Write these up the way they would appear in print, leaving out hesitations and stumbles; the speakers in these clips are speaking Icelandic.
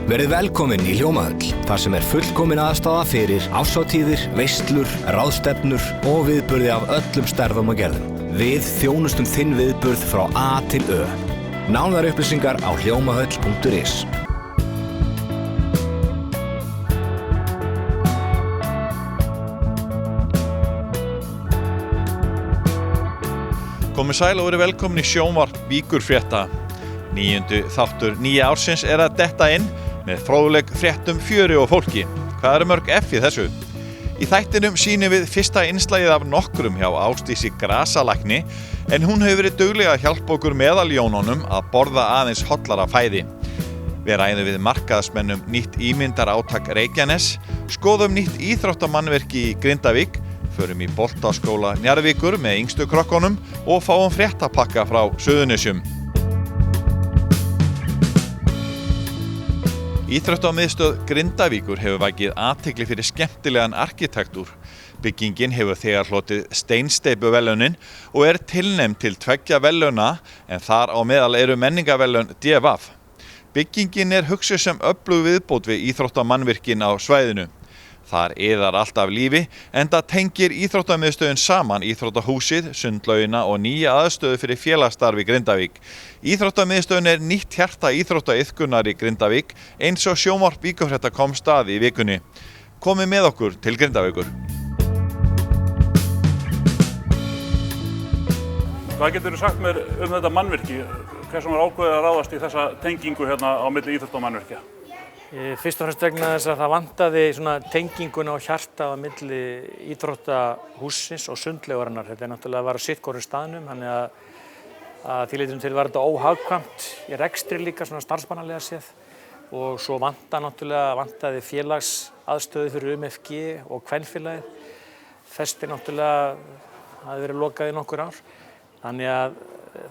Verið velkomin í Hljómahöll, þar sem fullkomin aðstaða fyrir árshátíðir, veislur, ráðstefnur og viðburði af öllum stærðum og gerðum. Við þjónustum þinn viðburð frá A til Ö. Nánari upplýsingar á hljómahöll.is. Komið sæl og verið velkomin í sjónvarp Víkurfrétta. 9. þáttur nýja ársins að detta inn með fróðleg fréttum, fjöri og fólki. Hvað eru mörg F í þessu? Í þættinum sýnum við fyrsta innslagið af nokkrum hjá Ásdísi grasalækni, en hún hefur verið dugleg að hjálpa okkur meðaljónunum að borða aðeins hollara fæði. Við ræðum við markaðsmennum nýtt ímyndarátak Reykjanes, skoðum nýtt íþróttamannvirki í Grindavík, förum í boltaskóla Njarðvíkur með yngstu krökkunum og fáum fréttapakka frá Suðurnesjum. Íþróttamiðstöð Grindavíkur hefur vakið athygli fyrir skemmtilegan arkitektúr. Byggingin hefur þegar hlotið steinsteypuverðlaunin og tilnefnd til 2 verðlauna, en þar á meðal eru menningarverðlaun DFF. Byggingin hugsuð sem öflug viðbót við íþróttamannvirkin á svæðinu. Þar iðar allt af lífi, enda tengir íþróttamiðstöðin saman íþróttahúsið, sundlaugina og nýja aðstöðu fyrir félagsstarf í Grindavík. Íþróttamiðstöðin nýtt hjarta íþróttaiðkunar í Grindavík, eins og sjónvarp Víkurfrétta komst að í vikunni. Komið með okkur til Grindavíkur. Hvað geturðu sagt mér þetta mannvirki? Hvers var ákveðið að ráðast í þessa tengingu hérna á milli íþróttamannvirkja? Fyrst og fremst vegna þess að það vantaði svona tenginguna og hjarta á milli íþróttahússins og sundlaugarinnar. Þetta náttúrulega var á sitthvorum staðnum, þannig að því leytinu til var þetta óhagkvæmt í rekstri líka, svona starfsmannalega séð. Og svo vantaði félagsaðstöðu fyrir UMFG og kvenfélagið. Festi náttúrulega hafði verið lokað í nokkur ár. Þannig að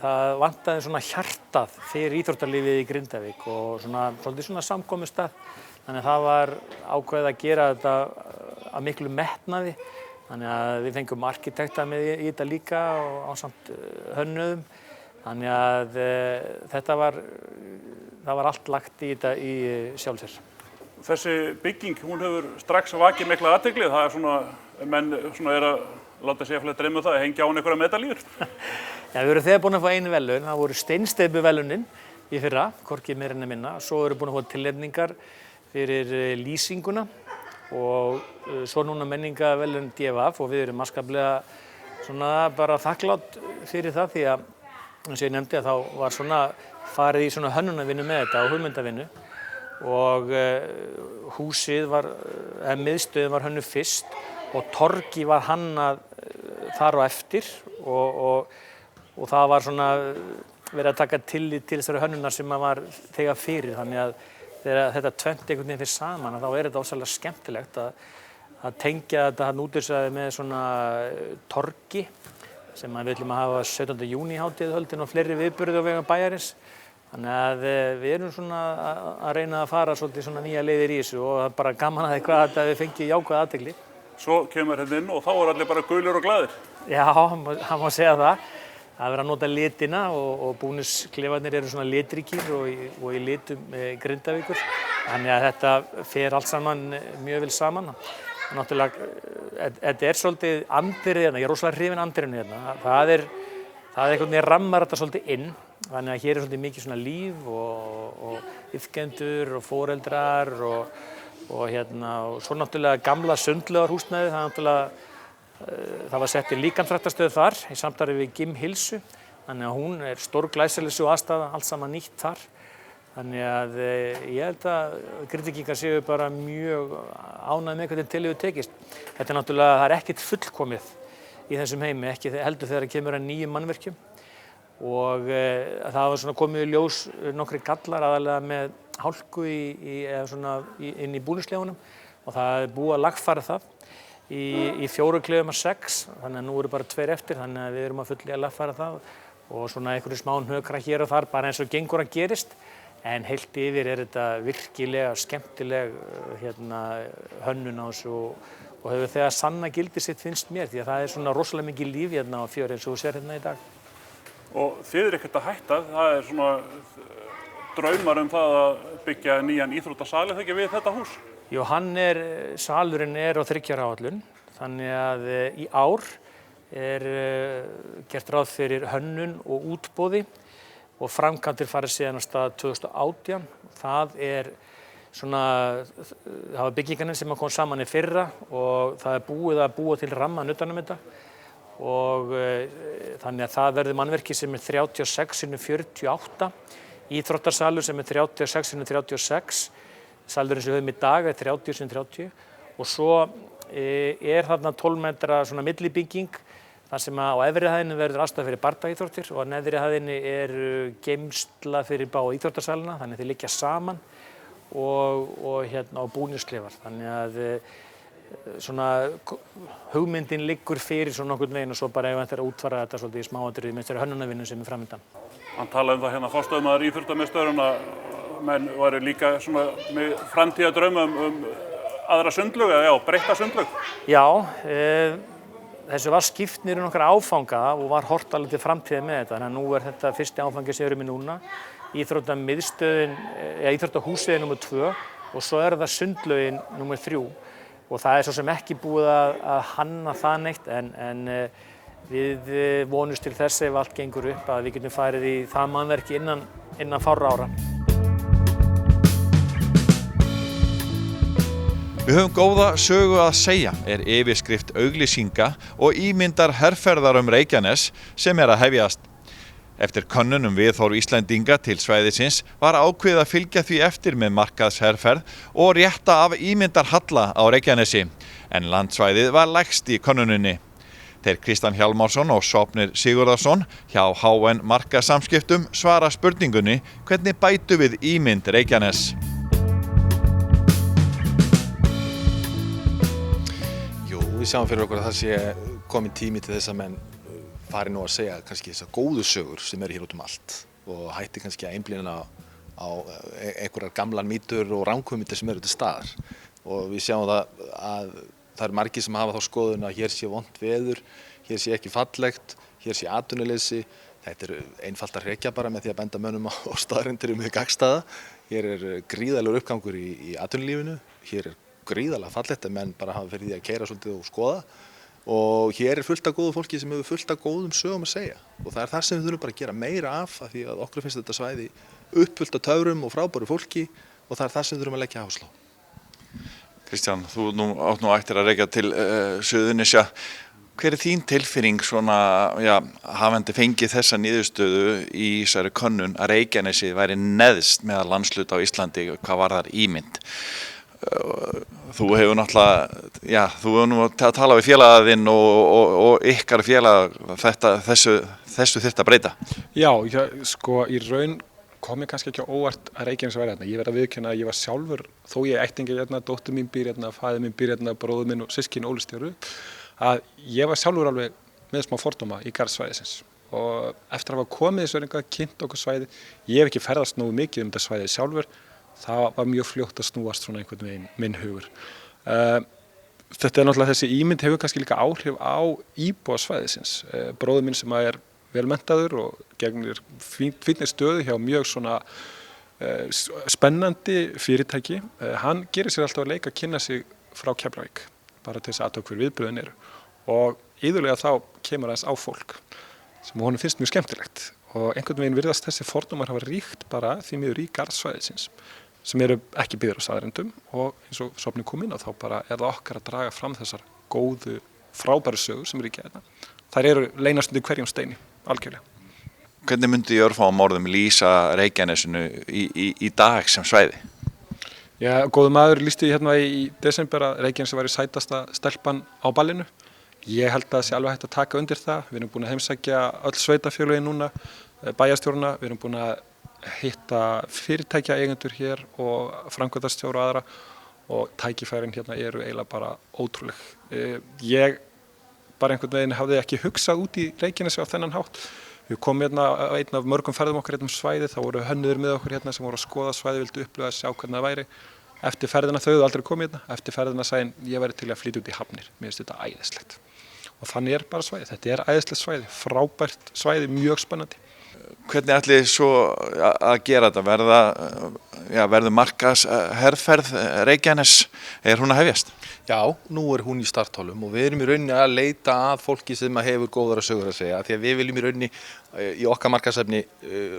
það vantaði svona hjartað fyrir íþróttalífið í Grindavík og svolítið svona samkomustað. Þannig að það var ákveðið að gera þetta að miklu metnaði. Þannig að við fengum arkitekta með í þetta líka og ásamt hönnuðum. Þannig að það var allt lagt í þetta í sjálfsér. Þessi bygging, hún hefur strax vakið mikla athygli. Það svona, menn að láta sig að dreyma það, að hengja á einhverja medalíur. Já, við erum þegar búin að fá einu verðlaun. Það voru steinsteypuverðlaunin í fyrra, hvorki meira en minna. Svo erum við búin að fá tilnefningar fyrir lýsinguna og svo núna menningarverðlaun DFF og við erum afskaplega bara þakklátt fyrir það, því að eins og ég nefndi að þá var farið í hönnunarvinnu með þetta og hugmyndavinnu og húsið miðstöðin var hönnuð fyrst og torgið var hannað þar á eftir og það var verið að taka tillit til þessari hönnunar sem var þegar fyrir, þannig að þegar þetta tvennt einhvern veginn fyrir saman, þá þetta ósæðlega skemmtilegt að tengja þetta útisvæði með torgi sem við ætlum að hafa 17. júní hátíðahöldin og fleiri viðburði á vegum bæjarins. Þannig að við erum að reyna að fara svolítið nýja leiðir í þessu og það er bara gaman að hvað þetta við fengið jákvæða athygli. Svo kemur hérna inn og þá allir bara gulir og glaðir. Já, það má segja það. Það verið að nota litina og búnisklefarnir eru litríkir og í litum Grindavíkur. Þannig að þetta fer allt saman mjög vel saman. Náttúrulega, þetta svolítið andvirðið hérna, ég rosalega hrifinn andvirðinu hérna. Það einhvern veginn rammar þetta svolítið inn. Þannig að hér svolítið mikið líf og iðkendur og foreldrar og svo náttúrulega gamla sundlaugarhúsnæði. Það var sett í líkamsræktarstöð þar í samstarfi við Gim Hilsu, þannig að hún stórglæsileg sú aðstaða, allt saman nýtt þar. Þannig að ég held að Grindvíkingar séu bara mjög ánægð með hvernig til hefur tekist. Þetta náttúrulega, það ekkert fullkomið í þessum heimi, ekki heldur þegar kemur að nýjum mannvirkjum. Og það var komið í ljós nokkri gallar aðalega með hálku inn í búningsklefunum og það búið að lagfæra það í 4 klefum af 6, þannig að nú eru bara 2 eftir, þannig að við erum að fullu að lagfæra það og einhverju smá hnökra hér og þar, bara eins og gengur að gerist. En heilt yfir þetta virkilega skemmtileg hönnun á þessu og hefur þegar sanna gildi sitt, finnst mér, því að það rosalega mikið líf hérna á fjöru eins og þú sér hérna í dag. Og þið ekkert að hætta, það draumar það að byggja nýjan íþróttasal, er það ekki við þetta hús? Jú, salurinn er á 3 ára áætlun, þannig að í ár er gert ráð fyrir hönnun og útboði og framkvæmdir farið síðan af stað 2018. Það var byggingarnir sem kom saman í fyrra og það er búið að búa til rammann utan um þetta og þannig að það verður mannverki sem er 36x48, íþróttarsalur sem er 36x36, salurinn sem við höfum í dag er 30x30 og svo er þarna 12 metra svona millibygging þar sem á efri hæðinni verður aðstaða fyrir bardaíþróttir og á neðri hæðinni er geymsla fyrir báða íþróttarsalina, þannig að þeir liggja saman og búningsklefar. Þannig að svona hugmyndin liggur fyrir svona nokkurn veginn og svo bara ef þetta er að útfara þetta svolítið í smáatriði með þessari hönnunarvinnu sem er framundan. Hann talaði um það hérna forstöðumaður íþróttamiðstöðvarinnar að menn væru líka svona með framtíðardrauma aðra sundlaug eða breytta sundlaug. Já, þessu var skipt niður í nokkra áfanga og var horft alveg til framtíðar með þetta. Þannig að nú er þetta fyrsti áfangi sem erum í núna, íþróttahúsið nr. 2 og svo er það sundlaugin nr. 3 og það er svo sem ekki búið að hanna það neitt en við vonumst til þess ef allt gengur upp að við getum farið í það mannverki innan fárra ára. Við höfum góða sögu að segja yfirskrift auglýsinga og ímyndar herferðar Reykjanes sem er að hefjast. Eftir könnun viðhorf Íslendinga til svæðisins var ákveðið að fylgja því eftir með markaðsherferð og rétta af ímyndarhalla á Reykjanesi, en landsvæðið var lægst í könnuninni. Þeir Kristján Hjálmarsson og Sváfnir Sigurðarson hjá HN Markaðssamskiptum svara spurningunni hvernig bætum við ímynd Reykjanes. Við sjáum fyrir okkur að það sé komin tími til þess að menn fari nú að segja kannski þessar góðu sögur sem eru hér út um allt og hætti kannski að einblína á einhverjar gamlar mýtur og ranghugmyndir sem eru til staðar. Og við sjáum að það eru margir sem hafa þá skoðun að hér sé vont veður, hér sé ekki fallegt, hér sé atvinnuleysi. Þetta er einfalt að hrekja bara með því að benda mönnum á staðreyndir mjög gagnstæða. Hér er gríðarlegur uppgangur í atvinnulífinu, hér er gríðarlega fallegt að menn bara hafa fyrir því að keyra svolítið og skoða og hér er fullt af góðu fólki sem hefur fullt af góðum sögum að segja og það er það sem við þurfum bara að gera meira af því að okkur finnst þetta svæði uppfullt af töfrum og frábæru fólki og það er það sem við þurfum að leggja áherslu á. Kristján, þú átt nú ættir að rekja til Suðurnesja. Hver er þín tilfinning svona, hafandi fengið þessa niðurstöðu í þessari könnun að Reykjanesi væri neðst meðal landshluta á Íslandi hvað varðar ímynd? Þú hefur náttúrulega, þú hefur nú að tala við félagaðinn og ykkar félag þessu þyrfti að breyta. Já, sko í raun kom ég kannski ekki á óvart að Reykjanes væri hérna. Ég verð að viðurkenna að ég var sjálfur, þó ég ættingi hérna, dóttir mín býr hérna, faðir mín býr hérna, bróðir minn og systkini ólust hér upp, að ég var sjálfur alveg með smá fordóma í garð svæðisins. Og eftir að hafa komið þessu eitthvað kynnt okkur svæði, ég hef ekki ferðast nógu mikið þetta svæði sjálfur, það var mjög fljótt að snúast svona einhvern veginn minn hugur. Þetta er náttúrulega þessi ímynd hefur kannski líka áhrif á íbúa svæðisins. Bróðir minn sem er velmenntaður og gegnir fínni stöðu hjá mjög svona spennandi fyrirtæki. Hann gerir sér alltaf að leika að kynna sig frá Keflavík, bara til þess að athuga hver viðbrögðin eru. Og iðulega þá kemur aðeins á fólk sem honum finnst mjög skemmtilegt. Og einhvern veginn virðast þessi fordómar hafa ríkt bara því miður í garðsvæðisins sem eru ekki byggðir á staðreyndum og eins og Sváfnir kom inn á þá bara er það okkar að draga fram þessar góðu, frábæru sögur sem eru í gæðina. Þær eru leynast undir hverjum steini, algjörlega. Hvernig myndi í örfáum orðum lýsa Reykjanesinu í dag sem svæði? Já, góður maður lýsti hérna í desember að Reykjanes væri sætasta stelpan á ballinu. Ég held að það sé alveg hægt að taka undir það. Við erum búin að heimsækja öll sveitarfélögin núna, bæjarstjórna, við erum búin að hitta fyrirtækja eigendur hér og framkvæmdastjóra og aðra og tækifærin hérna eru eiginlega bara ótrúleg. Ég bara einhvern veginn hafði ekki hugsað út í Reykjanesi á þennan hátt. Við komum hérna á einn af mörgum ferðum okkar hérna svæði, þá voru hönnuðir með okkur hérna sem voru að skoða svæði, vildu upplifa að sjá hvernig það væri. Eftir ferðina, þau höfðu aldrei komið hérna, eftir ferðina sagði ég væri til að flytja út í Hafnir, mér finnst þetta æðislegt. Og þannig er bara svæði, þetta er æðislegt svæði, frábært svæði, mjög spennandi. Hvernig ætli svo að gera þetta? Verður markaðsherferð Reykjanes, hún að hefjast? Já, nú hún í starthólum og við erum í rauninni að leita að fólki sem hefur góðara sögur að segja því að við viljum í rauninni í okkar markaðsefni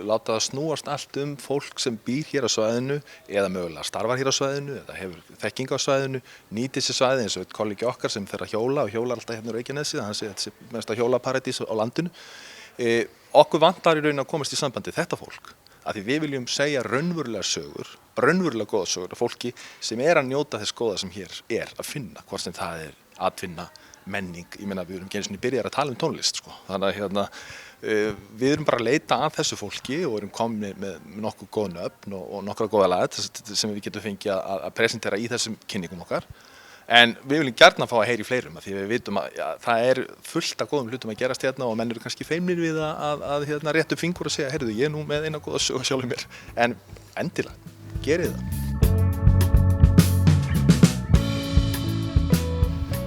láta það snúast allt fólk sem býr hér á svæðinu eða mögulega starfar hér á svæðinu eða hefur þekking á svæðinu, nýtir sér svæði eins og kollegi okkar sem fer að hjóla og hjólar alltaf hérna á Reykjanesi, þannig að þetta er mesta hjólaparadís á landinu. Okkur vantar í rauninni að komast í sambandi þetta fólk. Að því við viljum segja raunverulega sögur, raunverulega góða sögur af fólki sem að njóta þess góða sem hér að finna, hvort sem það atvinna, menning, ég meina við erum ekki einu sinni byrjar að tala tónlist, sko. Þannig að við erum bara að leita að þessu fólki og erum komið með nokkuð góð nöfn og nokkra góða laga sem við getum fengið að presentera í þessum kynningum okkar. En við viljum gjarnan fá að heyra í fleirum því við vitum að það fullt af góðum hlutum að gerast hérna og menn eru kannski feimnir við að rétta upp fingur og segja heyrðu, ég nú með eina góða sögu sjálfur mér. En endilega, gerið það.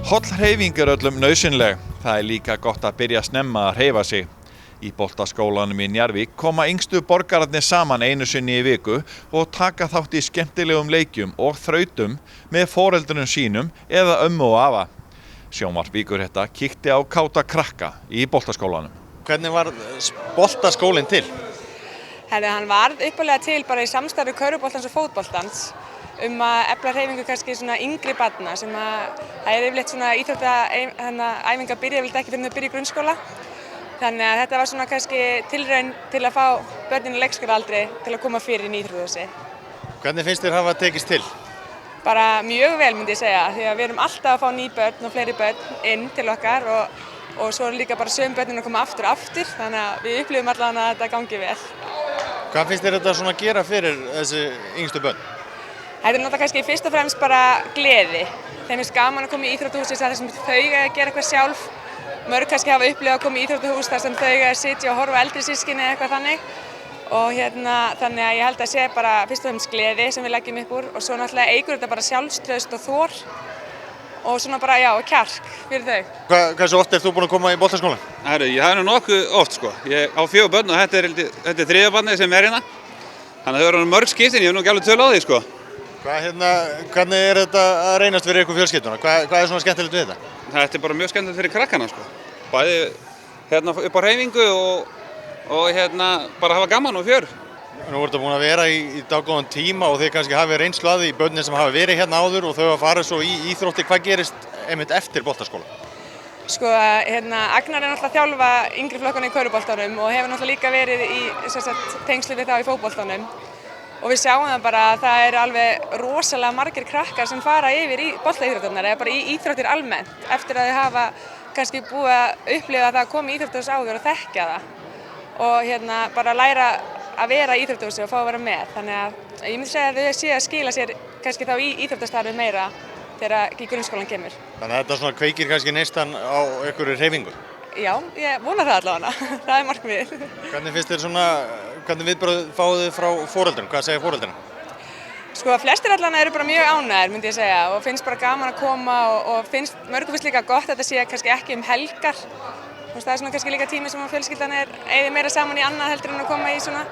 Holl hreyfing öllum nauðsynleg. Það líka gott að byrja snemma að hreyfa sig. Í boltaskólanum í Njarðvík koma yngstu borgararnir saman einu sinni í viku og taka þátt í skemmtilegum leikjum og þrautum með foreldrunum sínum eða ömmu og afa. Sjónvarp Víkurhetta kíkti á káta krakka í boltaskólanum. Hvernig var boltaskólinn til? Hann varð uppalega til bara í samstarfi körfuboltans og fótboltans að efla hreyfingu kannski svona yngri barna sem það yfirleitt svona íþróttaæfinga byrja ekki fyrir að byrja í grunnskóla. Þannig að þetta var svona kannski tilraun til að fá börnin í leikskólaaldri til að koma fyrir í íþróttahúsi. Hvernig finnst þér hafa tekist til? Bara mjög vel myndi ég segja, því að við erum alltaf að fá ný börn og fleiri börn inn til okkar og svo líka bara sömu börnin að koma aftur, þannig að við upplifum allavega að þetta gangi vel. Hvað finnst þér þetta svona að gera fyrir þessi yngstu börn? Þetta náttúrulega kannski fyrst og fremst bara gleði. Þeim finnst gaman að koma í íþróttahúsi þar sem þau að gera eitthvað sjálf. Mörg kannski hafa upplifað að koma í íþróttahús þar sem þau að sitja og horfa eldri systkini eða eitthvað þannig. Og þannig að ég held að sé bara fyrst og fremst gleði sem við leggjum upp úr og svo náttúrulega eykur þetta bara sjálfstraust og þor og svona bara og kjark fyrir þau. Hversu oft ert þú búin að koma í boltaskólann? Ég hef nokkuð oft sko. Ég á 4 börn og þetta er 3. barnið sem hérna. Þannig að þau eru mörg skiptin, ég hef nú ekki alveg tölu á því sko. Hvernig er þetta að reynast fyrir ykkur fjölskylduna? Hvað er svona skemmtilegt við þetta? Þetta er bara mjög skemmtilegt fyrir krakkana sko. Bæði upp á hreyfingu og bara hafa gaman og fjör. Nú ertu búin að vera í dágóðan tíma og þið kannski hafið reynslu af því börnin sem hafa verið hérna áður og þau að fara svo í íþrótti. Hvað gerist einmitt eftir boltaskóla? Sko, Agnar er náttúrulega að þjálfa yngri flokkana í körfuboltanum og hefur náttúrulega líka verið í tengslu við þá í fótboltanum. Og við sjáum það bara að það eru alveg rosalega margir krakkar sem fara yfir í boltaíþróttirnar eða bara í íþróttir almennt eftir að þau hafa kannski búið að upplifa það að koma í íþróttahús áður og þekkja það og bara læra að vera í íþróttahúsi og fá að vera með. Þannig að ég myndi segja að þau séu að skila sér kannski þá í íþróttastarfi meira þegar í grunnskólan kemur. Þannig að þetta svona kveikir kannski neistan á einhverju hreyfingu? Já, ég vona það allavega. Það er markmiðið. Hvernig finnst þér hvernig viðbrögð fáið þið frá foreldrum? Hvað segja foreldrum? Sko, flestir allavega eru bara mjög ánægðir, myndi ég segja, og finnst bara gaman að koma og mörgum finnst líka gott að þetta sé kannski ekki helgar. Það er svona kannski líka tími sem fjölskyldan eyðir meira saman í annað heldur en að koma í svona.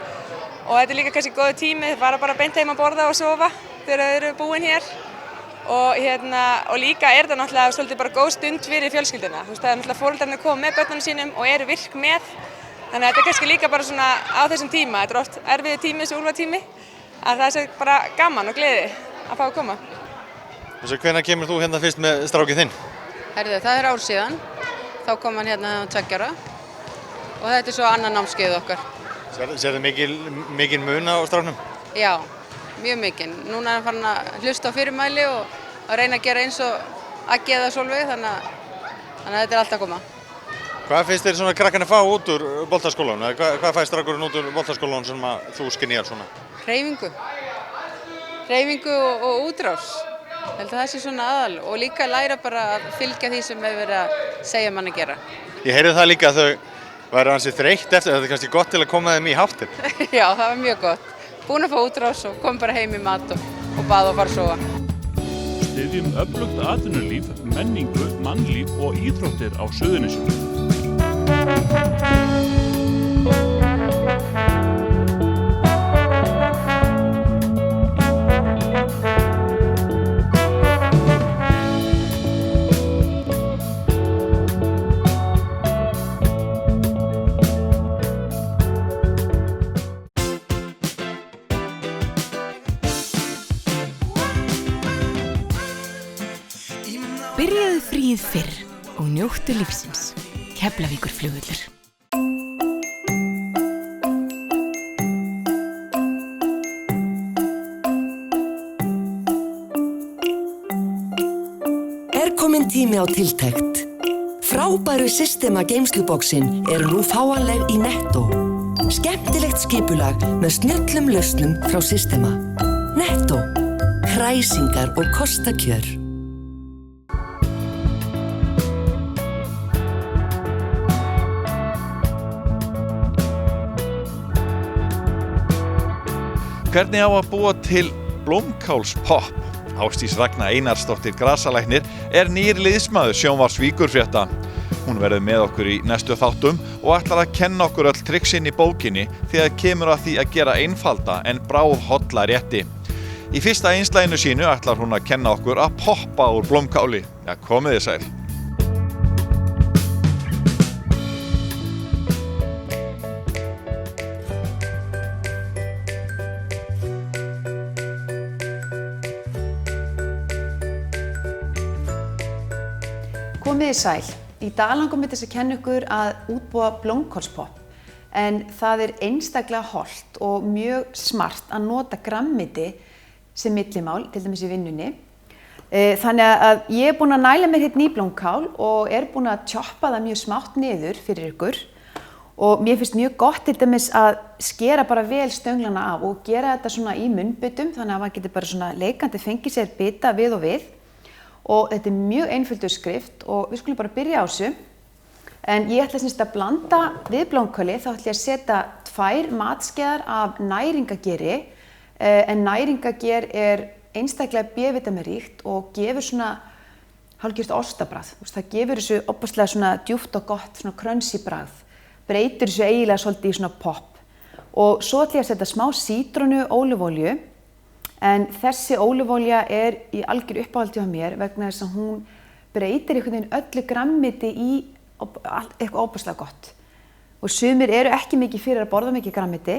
Og þetta er líka kannski góður tími, þau fara bara beint heim að borða og sofa þegar þau eru búin hér. Og líka er þetta náttúrulega svolítið bara góð stund fyrir fjölskylduna. Það er náttúrulega foreldrarnir koma með börnunum sínum og eru virk með. Þannig að þetta er kannski líka bara svona á þessum tíma. Þetta er oft erfiður tími, þessi úlfatími. Að það sé bara gaman og gleði að fá að koma. Hvenær kemur þú hérna fyrst með strákið þinn? Það er ár síðan. Þá kom hann hérna 2 ára. Og þetta er svo annað námskeið okkar. Sérðu mikil mun á stráknum? Já. Mjög mikinn. Núna er hann farin að hlusta á fyrirmæli og að reyna að gera eins og Aggi eða Sólveig, þannig að þetta er allt að koma. Hvað finnst þér svona krakkarnir fá út úr boltaskólanum? Hvað fæst strákurinn út úr boltaskólanum sem þú skynjar svona? Hreyfingu. Hreyfingu og útrás. Ég held að það sé svona aðal og líka læra bara að fylgja því sem hefur verið að segja mann að gera. Ég heyrði það líka að þau væru ansi þreytt eftir, þetta er kannski gott til að koma þeim í háttinn. Já, það var mjög gott. Búin að fá útrás og kom bara heim í mat og bað og fara að sofa. Styðjum öflugt atvinnulíf, menningu, mannlíf og íþróttir á Suðurnesjum. Byrjaðu fríið fyrr og njóttu lífsins. Keflavíkurflugvöllur. Kominn tími á tiltekt. Frábæru Systema geymsluboxin eru nú fáanleg í Netto. Skemmtilegt skipulag með snjöllum lausnum frá Systema. Netto. Kræsingar og kostakjör. Hvernig á að búa til blómkálspopp? Ásdís Ragna Einarsdóttir grasalæknir nýr liðsmaður sjónvarps Víkurfrétta. Hún verður með okkur í næstu þáttum og ætlar að kenna okkur öll triksin í bókinni þegar kemur að því að gera einfalda en bráðholla rétti. Í fyrsta einslaginu sínu ætlar hún að kenna okkur að poppa úr blómkáli. Ja, komið þið sæl. Komið þið sæl. Í dag langum við þess að kenna ykkur að útbúa blómkálspopp. En það einstaklega hollt og mjög smart að nota grænmeti sem millimál, til dæmis í vinnunni. Þannig að ég búin að næla mér hérna í blómkál og búin að choppa það mjög smátt niður fyrir ykkur. Og mér finnst mjög gott til dæmis að skera bara vel stönglana af og gera þetta svona í munnbitum, þannig að maður getur bara svona leikandi fengið sér bita við og við. Og þetta mjög einföld uppskrift og við skulum bara byrja á þessu. En ég ætla að blanda við blómkáli, þá ætla ég að setja 2 matskeiðar af næringageri. En næringager einstaklega B-vitaminríkt og gefur svona hálfgjört ostabragð. Það gefur þessu opaslega svona djúpt og gott, svona crunchy bragð. Breytir þessu eiginlega svolítið í svona popp. Og svo ætla ég að setja smá sítrónu ólífuolíu. En þessi ólífuolía í algjör uppáhaldi hjá mér vegna þess að hún breytir einhvern veginn öllu grænmeti í eitthvað óbúslega gott. Og sumir eru ekki mikið fyrir að borða mikið grænmeti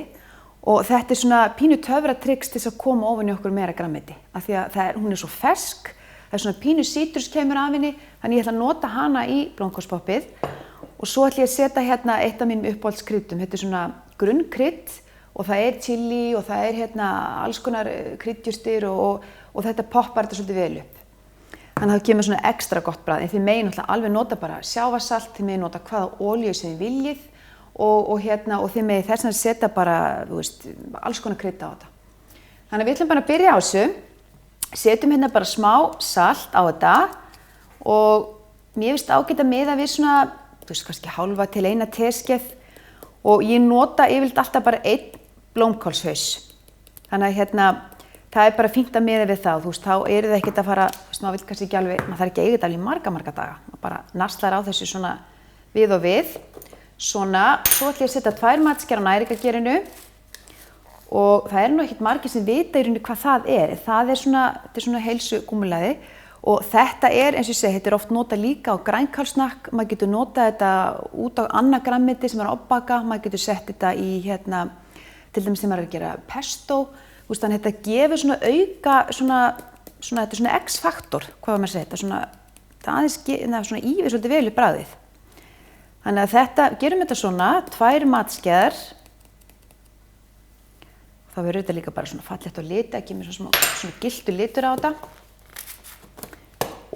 og þetta svona pínu töfratrix til þess að koma ofan í okkur meira grænmeti. Af því að hún svo fersk, það svona pínu sítrus kemur af henni, þannig ég ætla að nota hana í blómkálspoppið. Og svo ætla ég að setja hérna eitt af mínum uppáhaldskryddum, þetta svona grunnkrydd. Og það chili og það alls konar kryddjurtir og þetta poppar þetta svolítið vel upp. Þannig að það kemur svona ekstra gott bragð. En þið megið náttúrulega alveg nota bara sjávarsalt, þið megið nota hvaða olíu sem þið viljið og þið megið þess að setja bara, alls konar krydda á þetta. Þannig að við ætlum bara að byrja á þessu. Setjum hérna bara smá salt á þetta og mér finnst ágætt að miða við svona, kannski hálfa til 1 teskeið og ég nota yfirleitt alltaf bara 1 blómkálshaus. Þannig að það bara fínt að miða við það, þá eru þið ekkert að fara, maður vill kannski ekki alveg, maður þarf ekki að eiga þetta alveg marga daga. Maður bara naslar á þessu svona við og við. Svona, svo ætla ég að setja 2 matskeiðar á næringagerinu og það nú ekkert margir sem vita í rauninni hvað það er. Það er svona heilsugúmmulaði og þetta eins og ég segi, þetta oft notað líka á grænkálsnakk. Maður getur notað þetta út á annað grænmeti sem að oppbaka, maður getur sett þetta í til dæmis þegar maður að gera pesto. Þannig að þetta gefur svona auka, þetta er svona X-faktor, hvað var maður að segja, þetta aðeins svona ívið svolítið vel í bragðið. Þannig að gerum þetta svona, 2 matskeiðar. Þá verður þetta líka bara svona fallegt á lit, ekki með svona gylltur litur á þetta.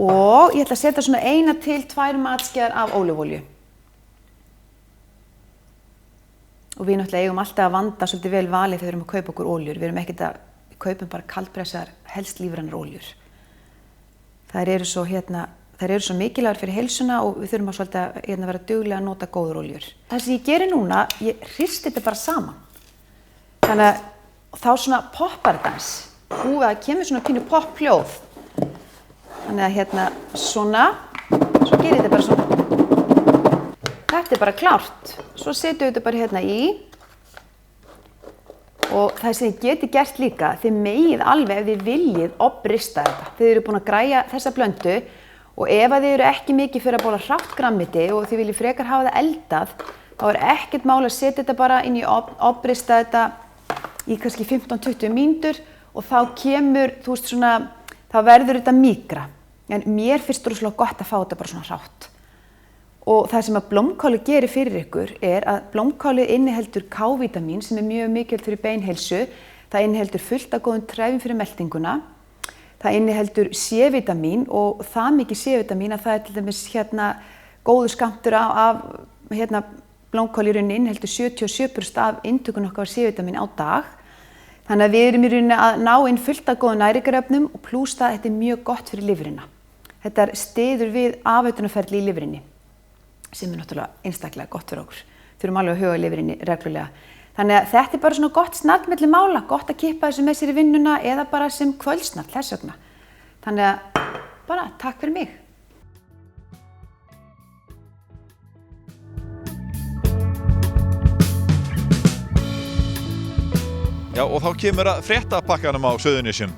Og ég ætla að setja svona 1 til 2 matskeiðar af ólífuolíu. Og við náttúrulega eigum alltaf að vanda svolítið vel valið þegar við erum að kaupa okkur óljur. Við kaupum bara kaldpressaðar, helst lífrænar óljur. Þær eru svo mikilvægar fyrir heilsuna og við þurfum að vera duglega að nota góðar óljur. Það sem ég geri núna, ég hristi þetta bara saman. Þannig að þá svona poppar þetta eins. Það kemur svona pínu popphljóð. Þannig að svona, svo gerir þetta bara svona. Þetta bara klárt. Svo setjum við þetta bara hérna í. Og það sem þið geti gert líka, þið megið alveg ef þið viljið opprista þetta. Þið eru búin að græja þessa blöndu og ef þið eru ekki mikið fyrir að bóla hrátt grænmeti og þið viljið frekar hafa það eldað, þá ekkert mál að setja þetta bara inn í opprista þetta í kannski 15-20 mínútur og þá kemur, þá verður þetta mýkra. en mér finnst rosalega gott að fá þetta bara svona hrátt. Og það sem að blómkálið gerir fyrir ykkur að blómkálið inniheldur K-vítamín sem mjög mikilvægt fyrir beinheilsu, það inniheldur fullt af góðum trefjum fyrir meltinguna, það inniheldur C-vítamín og það mikið C-vítamín að það til dæmis góður skammtur af blómkáli í rauninni inniheldur 77% af inntökun okkar C-vítamín á dag. Þannig að við erum í rauninni að ná inn fullt af góðum næringarefnum og plús það þetta mjög gott fyrir lifrina. Þetta styður við afeitunarferli í lifrinni sem náttúrulega einstaklega gott fyrir okkur. Þurfum alveg að huga í lifrinni reglulega. Þannig að þetta bara svona gott snart milli mála, gott að kippa þessu með sér í vinnuna eða bara sem kvöldsnart þess vegna. Þannig að bara takk fyrir mig. Já, og þá kemur að fréttapakkanum á Suðurnesjum.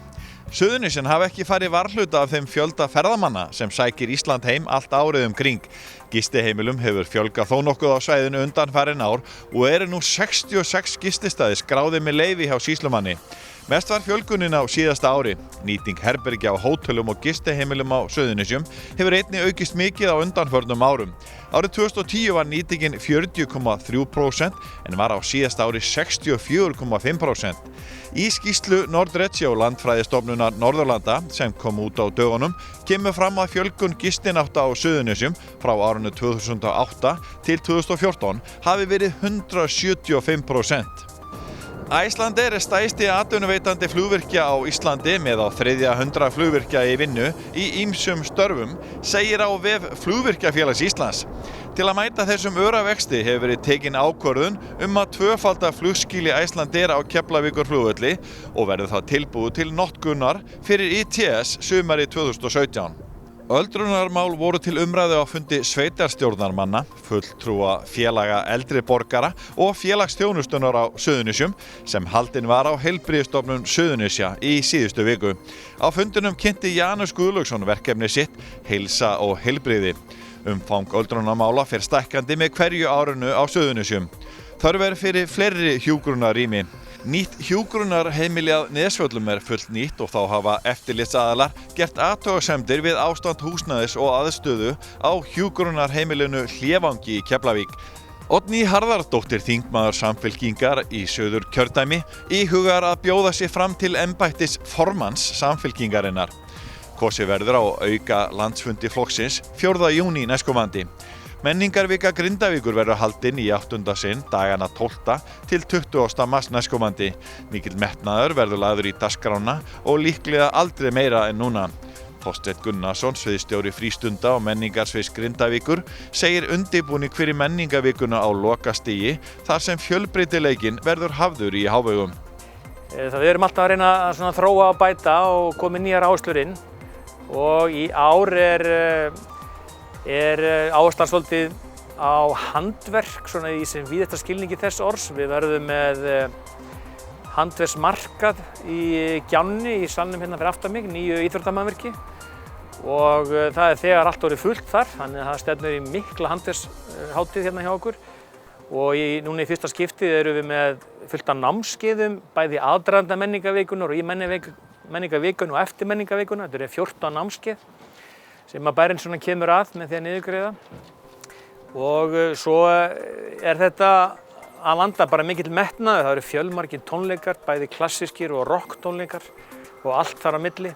Suðurnesin hafa ekki farið varhluta af þeim fjölda ferðamanna sem sækir Ísland heim allt árið kring. Gistiheimilum hefur fjölgað þó nokkuð á svæðinu undanfarin ár og eru nú 66 gististaðir skráðir með leyfi hjá sýslumanni. Mest var fjölgunin á síðasta ári. Nýting herbergja á hótelum og gistiheimilum á Suðurnesjum hefur einnig aukist mikið á undanförnum árum. Árið 2010 var nýtingin 40,3% en var á síðasta ári 64,5%. Í skýrslu Nordregio landfræðistofnunar Norðurlanda sem kom út á dögunum kemur fram að fjölgun gistinátta á Suðurnesjum frá árinu 2008 til 2014 hafi verið 175%. Icelandair er stærsti atvinnuveitandi flugvirkja á Íslandi með á 300 flugvirkja í vinnu í ýmsum störfum, segir á vef Flugvirkjafélags Íslands. Til að mæta þessum öravexti hefur verið tekin ákvörðun að tvöfalda flugskýli Icelandair á Keflavíkurflugvelli og verður það tilbúið til notkunar fyrir ITS sumarið 2017. Öldrunarmál voru til umræðu á fundi sveitarstjórnarmanna, fulltrúa félaga eldri borgara og félagsþjónustunnar á Suðurnesjum sem haldin var á Heilbrigðisstofnun Suðurnesja í síðustu viku. Á fundinum kynnti Janus Guðlaugsson verkefni sitt Heilsa og heilbrigði. Umfang öldrunarmála fer stækkandi með hverju árinu á Suðurnesjum. Þörf er fyrir fleiri hjúkrunarrými. Nýtt hjúkrunarheimili að Nesvöllum er fullt nýtt og þá hafa eftirlitsaðilar gert athugasemdir við ástand húsnæðis og aðstöðu á hjúkrunarheimilinu Hlévangi í Keflavík. Oddný Harðardóttir þingmaður Samfylkingar í Suðurkjördæmi íhugar að bjóða sig fram til embættis formanns Samfylkingarinnar. Kosið verður á auka landsfundi flokksins 4. júní næstkomandi. Menningarvika Grindavíkur verður haldin í 8. sinn dagana 12. til 20. mars næstkomandi. Mikill metnaður verður lagður í dagskrána og líklega aldrei meira en núna. Þorsteinn Gunnarsson, sviðsstjóri frístunda og menningarsviðs Grindavíkur, segir undirbúning fyrir menningarvikuna á lokastigi þar sem fjölbreytileikinn verður hafður í hávegum. Við erum alltaf að reyna að þróa og bæta og koma nýjar áherslur inn og í ár er áherslan svolítið á handverk svona í sem víðasta skilningi þess orðs. Við verðum með handverksmarkað í Gjánni í salnum hérna fyrir aftan mig, nýju íþróttamannvirki og það er þegar allt orðið fullt þar, þannig að það stefnir í mikla handverkshátíð hérna hjá okkur og núna í fyrsta skiptið erum við með fullt af námskeiðum bæði aðdraganda menningarvikunar og í menningarvikuna og eftir menningarvikuna. Þetta eru 14 námskeið sem að bærinn svona kemur að með því að niðurgreiða og svo er þetta að vanda bara mikill metnaður. Það eru fjölmargir tónleikar, bæði klassískir og rock tónleikar og allt þar á milli.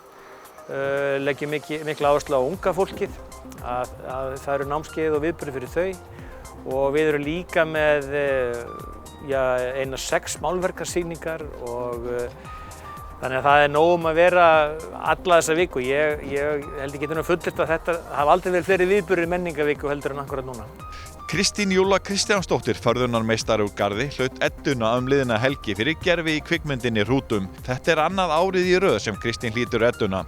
Leggjum mikla áherslu á unga fólkið að það eru námskeið og viðburðir fyrir þau og við erum líka með eina 6 málverkasýningar og þannig að það er nóg að vera alla þessa viku. Ég held ég geti fullyrt að þetta hafa aldrei verið fleiri viðburðir í menningarviku heldur en akkurat núna. Kristín Júlla Kristjánsdóttir, förðunarmeistari úr Garði, hlaut edduna liðina helgi fyrir gervi í kvikmyndinni Hrútum. Þetta er annað árið í röð sem Kristín hlýtur edduna.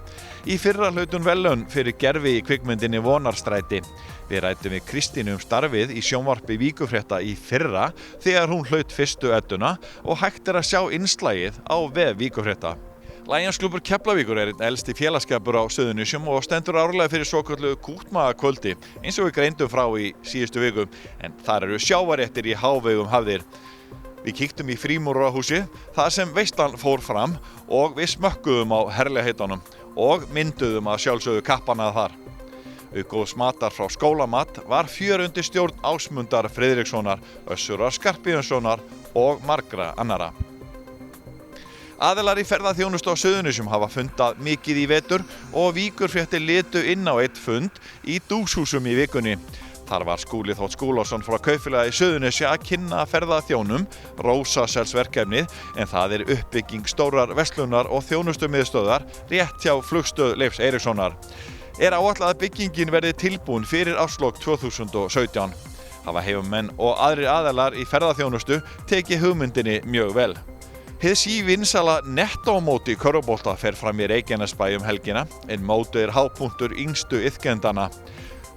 Í fyrra hlaut hún verðlaun fyrir gervi í kvikmyndinni Vonarstræti. Við ræddum við Kristínu starfið í sjónvarpi Víkurfrétta í fyrra þegar hún hlaut fyrstu edduna og hægt er að sjá innslagið á vef Víkurfrétta. Lionsklúbbur Keflavíkur er einn elsti félagsskapur á Suðurnesjum og stendur árlega fyrir svokölluðu Kútmagakvöldi eins og við greindum frá í síðustu viku, en þar eru sjávarréttir í hávegum hafðir. Við kíktum í Frímúrarahúsið þar sem veislan fór fram og við smökkuðum á herlegheitunum og mynduðum að sjálfsögðu kappana þar. Góðs matar frá skólamat var fjör undir stjórn Ásmundar Friðrikssonar, Össurar Skarphéðinssonar og margra annara. Aðilar í ferðaþjónustu á Suðurnesjum hafa fundað mikið í vetur og Víkurfréttir litu inn á einn fund í Dúshúsum í vikunni. Þar var Skúli Þótt Skúlason frá Kaupfélagi Suðurnesja að kynna ferðaþjónum Rósaselsverkefnið, en það uppbygging stórrar verslunar og þjónustumiðstöðvar rétt hjá flugstöð Leifs Eiríkssonar. Áætlað að byggingin verði tilbúin fyrir árslok 2017. Hafa heimamenn og aðrir aðilar í ferðaþjónustu tekið hugmyndinni mjög vel. Hið sívinsæla nettómóti í körfubolta fer fram í Reykjanesbæ helgina, en mótið hápunktur yngstu iðkendana.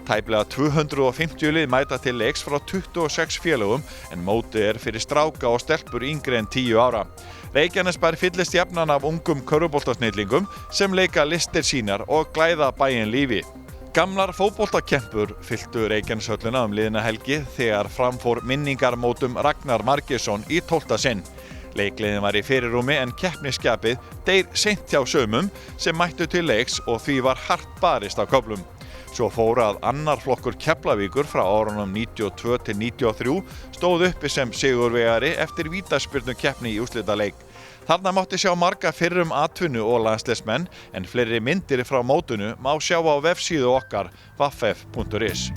Tæplega 250 lið mæta til leiks frá 26 félögum, en mótið fyrir stráka og stelpur yngri en 10 ára. Reykjanesbær fyllist jafnan af ungum körfuboltasnillingum sem leika listir sínar og glæða bæinn lífi. Gamlar fótboltakempur fylltu Reykjaneshöllina liðna helgi þegar fram fór minningarmótum Ragnar Margeirsson í 12. sinn. Leikliðin var í fyrirrúmi en keppnisskapið deyr seint hjá sumum sem mættu til leiks og því var hart barist á köflum. Svo fór að annar flokkur Keflavíkur frá árunum 92 til 93 stóð uppi sem sigurvegari eftir vítaspyrnukeppni í úrslitaleik. Þarna mátti sjá marga fyrrum atvinnu- og landsliðsmenn, en fleiri myndir frá mótinu má sjá á vefsíðu okkar vaff.is.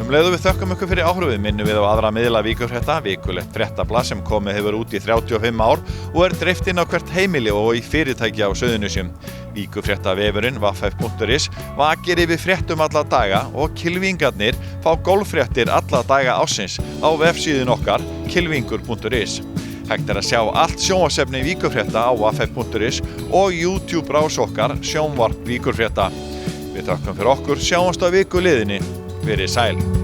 Leiðu við þökkum ykkur fyrir áhrifið, minnum við á aðra miðla Víkurfrétta, vikulegt fréttablað sem komið hefur út í 35 ár og dreift inn á hvert heimili og í fyrirtæki á Suðurnesjum. Víkurfréttavefurinn vaff.is vakir yfir fréttum alla daga og kylfingarnir fá golffréttir alla daga ársins á vefsíðun okkar kylfingur.is. Hægt að sjá allt sjónvarpsefni Víkurfrétta á vaff.is og YouTube rás okkar sjónvarp Víkurfrétta. Við þökkum fyrir okkur, sjáumst á vikuliðinni. Verið sæl.